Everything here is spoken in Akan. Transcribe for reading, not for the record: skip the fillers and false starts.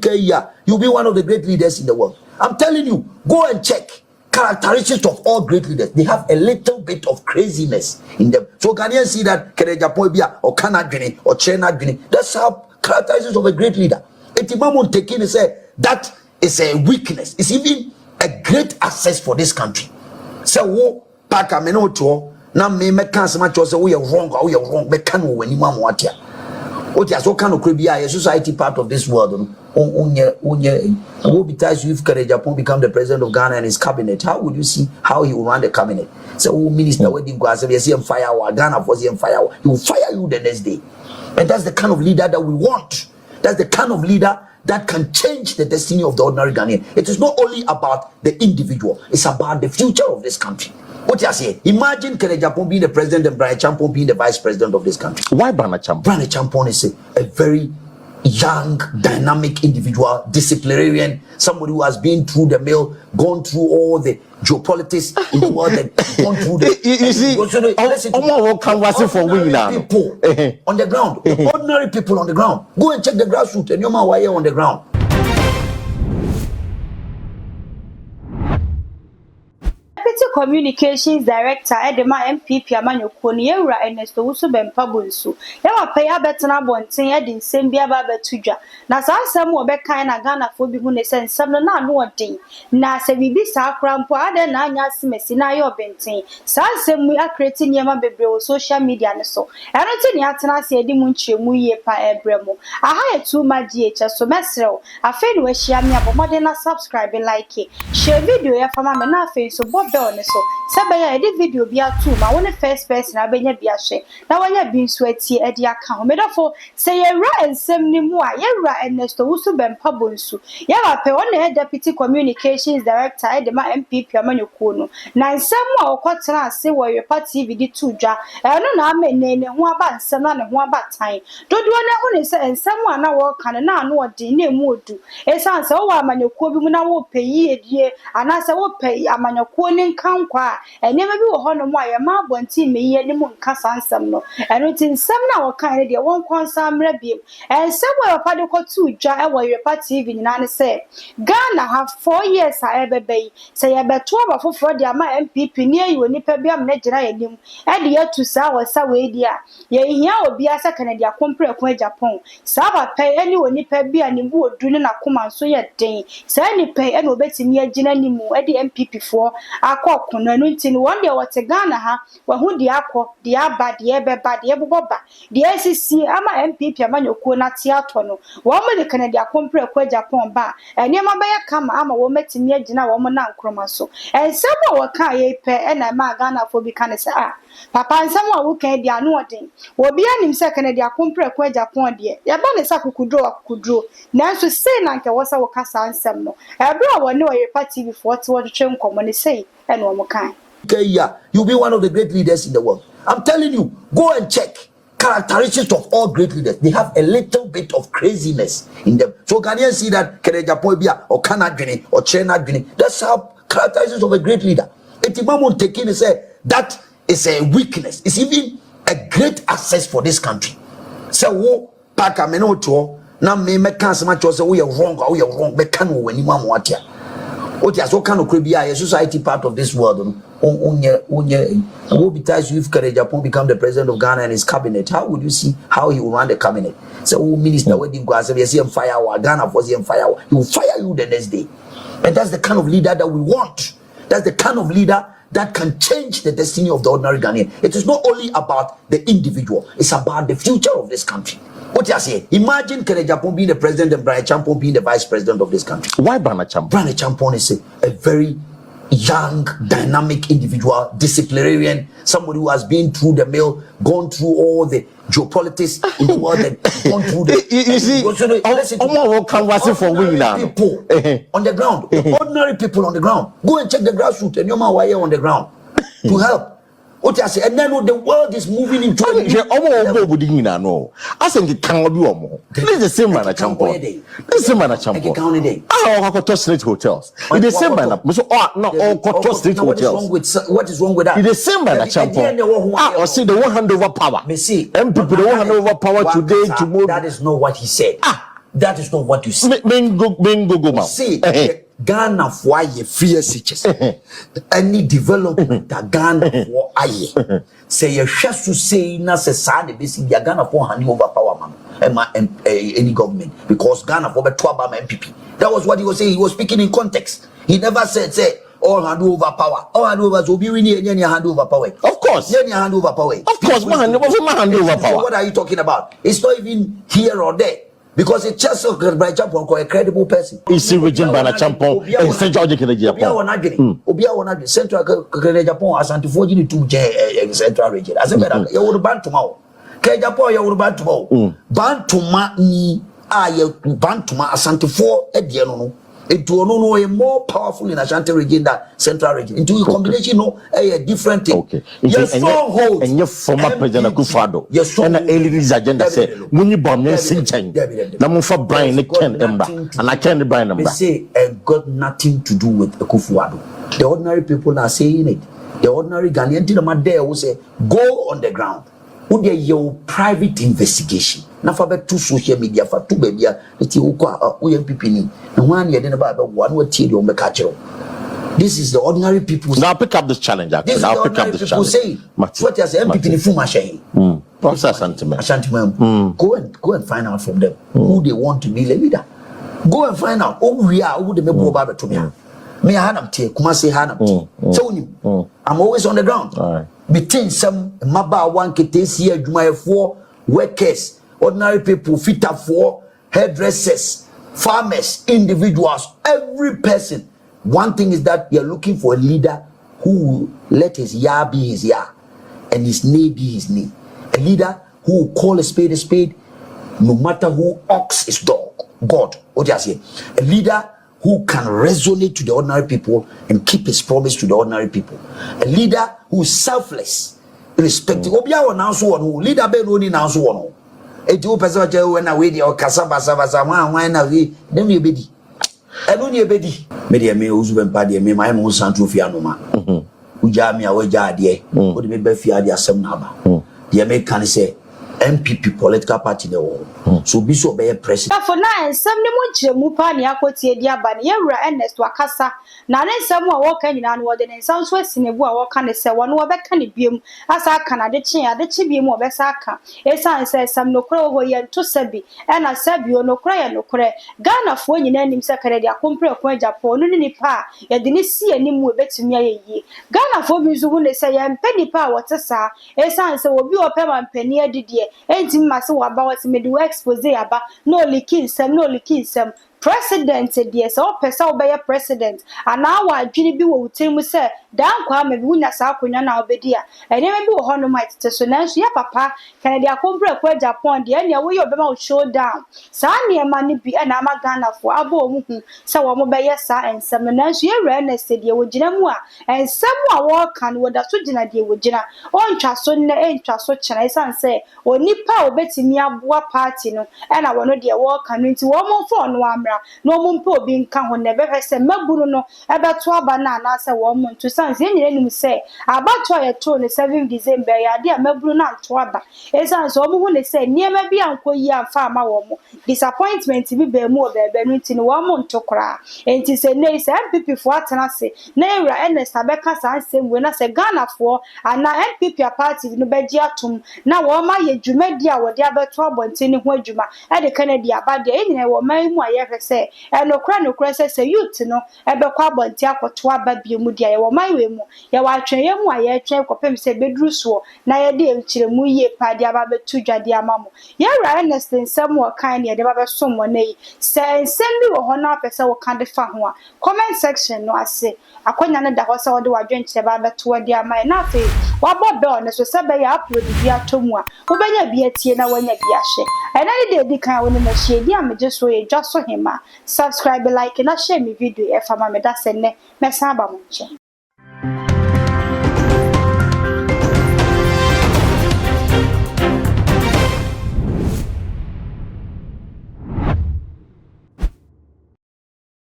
year, you'll be one of the great leaders in the world. I'm telling you, go and check characteristics of all great leaders. They have a little bit of craziness in them. So can you see that Agyapong or Canada or China? That's how characteristics of a great leader. Etimamu taking say that is a weakness. It's even a great access for this country. So wo paka menoto na me can so much say we are wrong or we are wrong. Me can when you want what ya. What ya so can okribia a society part of this world. What besides if Agyapong become the president of Ghana and his cabinet, how would you see how he will run the cabinet? So minister wedding go say see him fire or Ghana for him fire. He will fire you the next day. And that's the kind of leader that we want. That's the kind of leader that can change the destiny of the ordinary Ghanaian. It is not only about the individual, it's about the future of this country. What you say? Imagine Agyapong being the president and Agyapong being the vice president of this country. Why Agyapong? Agyapong is a very young, dynamic individual, disciplinarian, somebody who has been through the mill, gone through all the geopolitics in the world, and gone through the. You see, people on the ground, ordinary people on the ground. Go and check the grassroots, and you're on the ground. Communications Director Edema MPP Amanyokoni Ewura Ernesto Owusu Bempah Bonsu yawa paya betena bonten e din sembia ba betudwa na sa asem wo bekan na Ghana fo bi hu ne sensem no na no odin na se bibi sa akra mpo ade na anya asemesi na yo benten sa asem mu akreti niema bebre wo social media ne so eroti ne atena se edi mu nchemu ye pa ebremo aha etu magie che so mesrew afi ne wahia me abomode na subscribe like share video ya fama me na afi so bobe on so sebaya edit video bia too ma won first person abenya bia hwe na wanya bi nso atie edi aka ho medofo say yewra ensem ni mu a yewra Ernesto Owusu Bempah Bonsu yawa pe won na deputy communications director edema MPP Amanyokunu na ensem a okotena ase wo Yepa TV di tudwa eno na amenene ho aba nsem na ne ho aba tan dodo na ho ne se ensem a na wo kan na ano odi na emu odu esanse wo Amanyokuo bi mu na wo peyi edie anase wo peyi Amanyokuo ni kankwa enema bi wo hono mu ayema abonti meyi ani mu nka sansam no eno ti nsam na wo kan ne de won konsa mra biem ensam wo pa de kotu dwa e wo Yepa TV nyina ne se Ghana have 4 years a ebebei se ye beto abafoforo de ama MPP ni ayi oni pa bia me gina yanim e de yatu sa wo sa we dia ye hia obi asa Canada kompre ko Agyapong sa ba pe ani oni pa bia ni bu odu ne na koma so ye den sa ni pe e no betimi agina ni mu e de MPP fo akọkùnà enu ntini won de wote Ghana ha wa hu de akọ de aba de ebeba de eboba de asisi ama MPP Amanyokunu na tiato no won mo de Canada kompre ko Agyapong ba enema ba ya kama ama wo metimi agina wo mo na nkroma so ensem a wo kan ye pe e na ma Ghana fo bi kan se papa nsem a wo kan de anu odin wo bi anim se Canada kompre ko Agyapong de ya ba ne sa kukudro nanso sei na nke wo sa wo kasa nsem no ebe a wo ne wo Yepa TV fo te wo twe nkomo ne sei and one more kind. Yeah, you'll be one of the great leaders in the world. I'm telling you, go and check characteristics of all great leaders. They have a little bit of craziness in them. So can you see that Agyapong or Canada or China? That's how characteristics of a great leader. Etimamu taking say that is a weakness. It's even a great access for this country. So wo paka menoto na me can so much say we are wrong or we are wrong. Me can when you want what ya. What you so can okribia a society part of this world. What besides if Agyapong become the president of Ghana and his cabinet, how would you see how he will run the cabinet? So minister wedding go say see him fire or Ghana for him fire. He will fire you the next day. And that's the kind of leader that we want. That's the kind of leader that can change the destiny of the ordinary Ghanaian. It is not only about the individual, it's about the future of this country. What you say? Imagine Agyapong being the president and Agyapong being the vice president of this country. Why Agyapong? Agyapong is a very young, dynamic individual, disciplinarian, somebody who has been through the mill, gone through all the geopolitics in the world, and gone through the. You see, people on the ground, ordinary people on the ground. Go and check the grassroots, and you're on the ground to help. What I say, and then the world is moving into no. I think it cannot be more. This is the same man at Agyapong. This is the same man at Agyapong. I have street hotels. It's the same man. So, not all street hotels. What is wrong with that? It's the same man at Agyapong. I see the 100 over power. Me see. And people the 100 over power today, tomorrow. That is not what he said. That is not what you see. Bingo, See, Ghana for aye free SHS. Any development that Ghana for aye. Say you just to say na se sa de basic Ghana for hand over power man. Any government because Ghana for be 12 MPP. That was what he was saying. He was speaking in context. He never said say all hand over power. All hand over so be we need any hand over power. Of course. Any hand over power. Of course, man hand over power. What are you talking about? It's not even here or there. Because it's just a credible person. Is region by Agyapong and Central Agyapong. Obia Central Agyapong as anti-forging to Central region. As a matter, you would ban tomorrow. Agyapong, you would ban tomorrow. Bantuma ni Bantuma Asante-4 Ediano. It will no a more powerful in Ashanti region than Central region. Into a combination of a different thing. Okay. Your stronghold and your former president Akufo-Addo. Yes, and the Elite agenda say when you bomb your Sinchen. Namu for Brian Ken Emba and I can't Brian Emba. They say it got nothing to do with Akufo-Addo. The ordinary people are saying it. The ordinary Ghanaian till there will say go on the ground. Would your private investigation? Na for to social media for two baby eti ukwa UNPP ni na one ye den ba one what tie on catch. This is the ordinary people. Now pick up this challenge actually. Now pick up this challenge. Say what you say MPP ni fuma shehin. What's that sentiment? Go and find out from them who they want to be the leader. Go and find out who we are, who they make over to me. Me I hanam tie kuma say hanam. So I'm always on the ground. All right. Between some maba one ketesi adwumayefo workers, ordinary people, fitter for hairdressers, farmers, individuals, every person. One thing is that you're looking for a leader who will let his ya be his ya and his nay be his nay. A leader who will call a spade, no matter who ox is dog. God, what do you say? A leader who can resonate to the ordinary people and keep his promise to the ordinary people. A leader who is selfless, irrespective. Obia wa now so one leader be no ni now so one. Eti o person che we na we dey o kasa basa wan na we dem ye bedi. Enu ni ebedi. Me dey me Owusu Bempah dey me my mo santro fi anoma. Uja me a we ja ade. O dey me be fi ade asem na ba. Dey me kan say MPP political party the war. So be so be president. For now, some ne monchemu pa ne akotie dia ba ne yewura Ernest wakasa na ne nsem a wo kan nyina no wo de ne nsam so asinebu a wo kan ne se wo no wo be kan ne biem asa aka na de chi biem wo be sa aka esan se sam no kro wo ye nto sabi e na sabi o no kro ye no kro Ghana fo nyina anim se kare dia kompre ko Agyapong no ni pa ye de ne si anim wo betumi ayeyi Ghana fo bi zu hu ne se ye mpani pa wo tesa esan se obi o pe man pani adidie enti mase wo aba wo se me do expose aba no likin sem president dear so person obey president and now I dream be wo timu say dan kwa me bi wunya sa akonya na obedia ene me bi wo hono might so na so ya papa kan dia kompre ko Agyapong de ene wo ye obema wo show down sa ne ma ne bi na ma Ghana fo abo mu hu se wo mo be ye sa ensem na so ye Ernest de wo gina mu a ensem a wo kan wo da so gina de wo gina on twa so ne entwa so chena isan say onipa obetimi aboa party no na wo no de wo kan nti wo mo fo no amra no mumpe obi nka ho ne be hwese maburu no ebeto aba na na se wo mo ntu sanse nyire nim se abato ye to ne 7 December ya de maburu na nto aba esanse wo mo hu ne se niema bi ankoyi amfa ama wo mo disappointment bi be mu obebe no nti ne wo mo nto kra enti se nei se MPP fo atena se na ewura Ernest abeka sanse we na se Ghana fo ana MPP party no beji atom na wo ma ye dwumadi a wo de abeto abonte ne ho adwuma e de Canada abade enyine wo man mu aye hwese enokra se youth no ebekwa abonti akoto aba biemu dia ye wo manwe mu ye wa atwen ye mu aye twen kopem se bedru so na ye de enchire mu ye pa dia ba betu dwade amamo ye ra Ernest nsem wo kan ne de ba be som wo nei se nsem bi wo ho na apese wo kan de fa ho a comment section no ase akonya ne da ho se wo de wadwenchire ba betu wade ama na afi wa bodo ne so se be ya upload bi atomu a wo benya bi atie na wanya bi ahye ena de di kan wo ne na hye di ameje so ye dwa so hema subscribe like na share me video e fama me da senne me san ba mo nche